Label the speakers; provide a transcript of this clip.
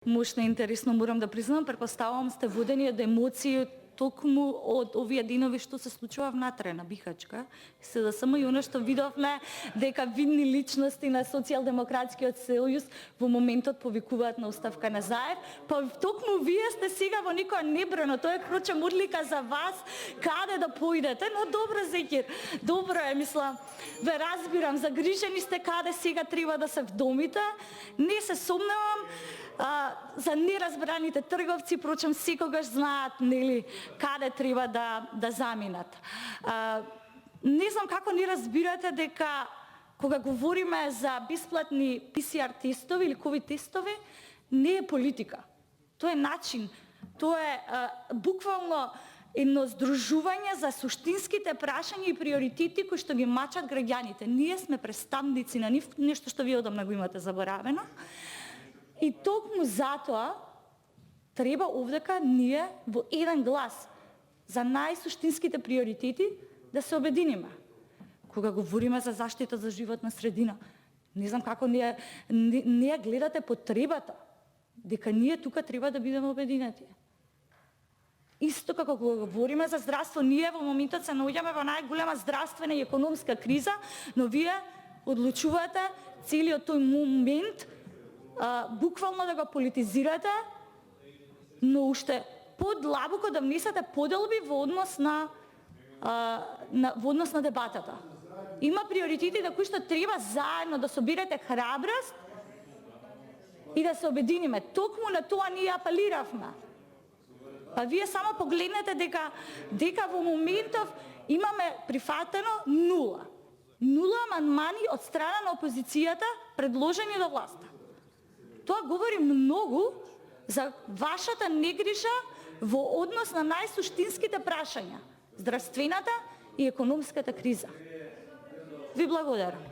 Speaker 1: Мошно интересно, морам да признам, претпоставувам сте водени од емоции токму од овие денови што се случува внатре на Бихачка. Се да само и оно што видовме дека видни личности на Социјалдемократскиот сојуз во моментот повикуваат на оставка на Заев, па токму вие сте сега во некоја небрано, тоа е крочем одлика за вас каде да поидете, но добро Зекир, добро е, мислам, ве разбирам, загрижени сте каде сега треба да се вдомите, не се сомневам, за неразбраните трговци, прочем, секогаш знаат, нели, каде треба да заминат. Не знам како не разбирате дека кога говориме за бесплатни ПСР тестови или COVID тестови, не е политика. Тоа е начин, тоа е буквално едно здружување за суштинските прашања и приоритети кои што ги мачат граѓаните. Ние сме представници на нив, нешто што вие одамна го имате заборавено. И токму затоа треба овдека ние во еден глас за најсуштинските приоритети да се обединиме. Кога говориме за заштита за животна средина, не знам како не ја гледате потребата дека ние тука треба да бидеме обединети. Исто како кога говориме за здравство, ние во моментот се наоѓаме во најголема здравствена и економска криза, но вие одлучувате целиот тој момент буквално да го политизирате, но уште подлабоко да внесете поделби во однос на дебатата. Има приоритети на кои што треба заедно да соберете храброст и да се обединиме. Токму на тоа ние апелиравме. Па вие само погледнете дека во моментов имаме прифатено нула амандмани од страна на опозицијата предложени до власта. Тоа говори многу за вашата негрижа во однос на најсуштинските прашања, здравствената и економската криза. Ви благодарам.